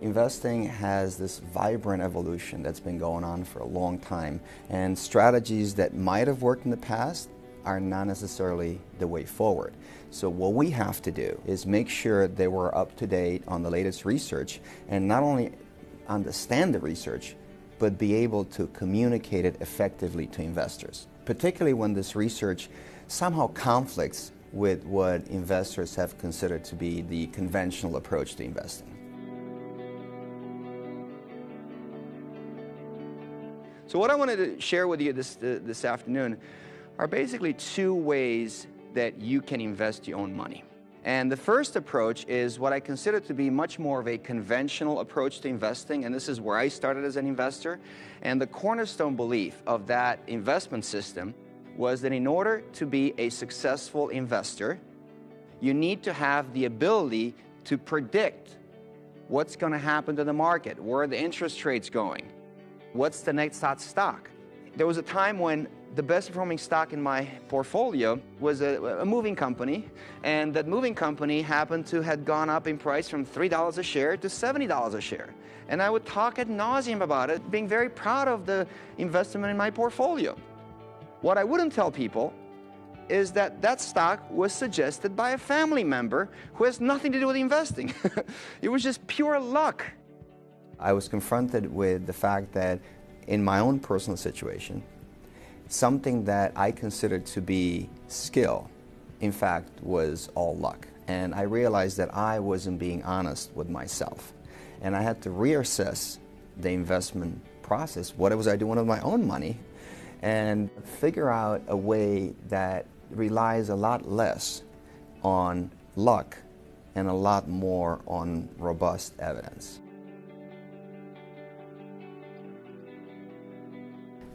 Investing has this vibrant evolution that's been going on for a long time, and strategies that might have worked in the past are not necessarily the way forward. So what we have to do is make sure that we're up to date on the latest research, and not only understand the research, but be able to communicate it effectively to investors, particularly when this research somehow conflicts with what investors have considered to be the conventional approach to investing. So what I wanted to share with you this afternoon are basically two ways that you can invest your own money. And the first approach is what I consider to be much more of a conventional approach to investing, and this is where I started as an investor. And the cornerstone belief of that investment system was that in order to be a successful investor, you need to have the ability to predict what's going to happen to the market, where are the interest rates going, what's the next hot stock. There was a time when the best performing stock in my portfolio was a moving company, and that moving company happened to have gone up in price from $3 a share to $70 a share. And I would talk ad nauseum about it, being very proud of the investment in my portfolio. What I wouldn't tell people is that that stock was suggested by a family member who has nothing to do with investing. It was just pure luck. I was confronted with the fact that in my own personal situation, something that I considered to be skill, in fact, was all luck. And I realized that I wasn't being honest with myself. And I had to reassess the investment process. What was I doing with my own money? And figure out a way that relies a lot less on luck and a lot more on robust evidence.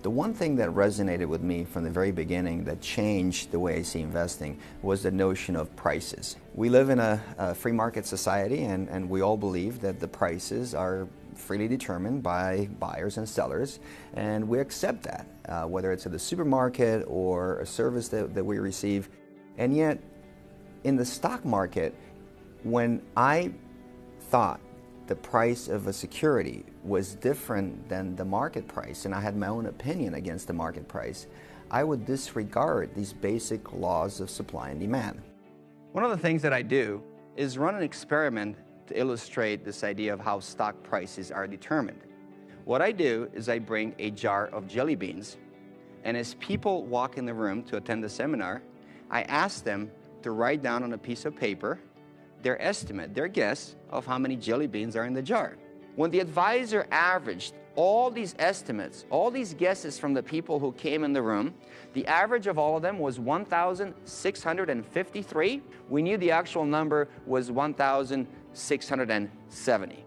The one thing that resonated with me from the very beginning that changed the way I see investing was the notion of prices. We live in a free market society, and we all believe that the prices are freely determined by buyers and sellers, and we accept that, whether it's at the supermarket or a service that we receive. And yet, in the stock market, when I thought the price of a security was different than the market price, and I had my own opinion against the market price, I would disregard these basic laws of supply and demand. One of the things that I do is run an experiment to illustrate this idea of how stock prices are determined. What I do is I bring a jar of jelly beans, and as people walk in the room to attend the seminar, I ask them to write down on a piece of paper their estimate, their guess of how many jelly beans are in the jar. When the advisor averaged all these estimates, all these guesses from the people who came in the room, the average of all of them was 1,653. We knew the actual number was 1,670.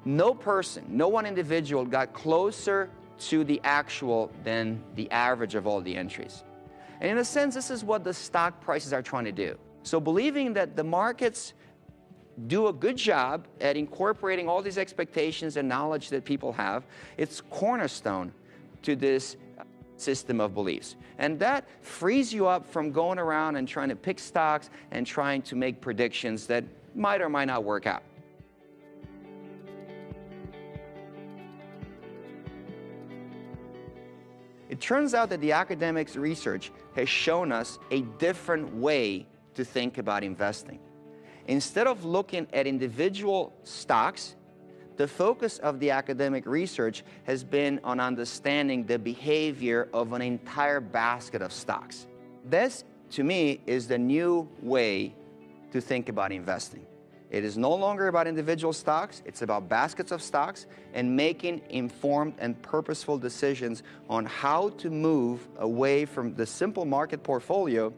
No person, no one individual got closer to the actual than the average of all the entries. And in a sense, this is what the stock prices are trying to do. So believing that the markets do a good job at incorporating all these expectations and knowledge that people have, it's cornerstone to this system of beliefs. And that frees you up from going around and trying to pick stocks and trying to make predictions that might or might not work out. It turns out that the academics' research has shown us a different way to think about investing. Instead of looking at individual stocks, the focus of the academic research has been on understanding the behavior of an entire basket of stocks. This, to me, is the new way to think about investing. It is no longer about individual stocks, it's about baskets of stocks and making informed and purposeful decisions on how to move away from the simple market portfolio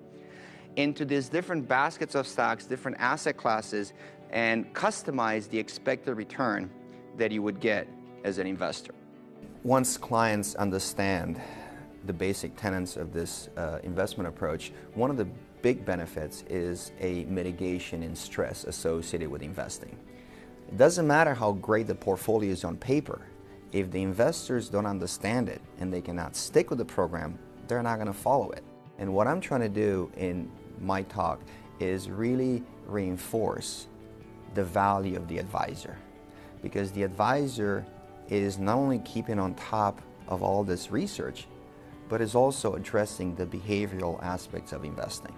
into these different baskets of stocks, different asset classes, and customize the expected return that you would get as an investor. Once clients understand the basic tenets of this investment approach, one of the big benefits is a mitigation in stress associated with investing. It doesn't matter how great the portfolio is on paper. If the investors don't understand it and they cannot stick with the program, they're not going to follow it. And what I'm trying to do in my talk is really reinforce the value of the advisor. because the advisor is not only keeping on top of all this research, but is also addressing the behavioral aspects of investing.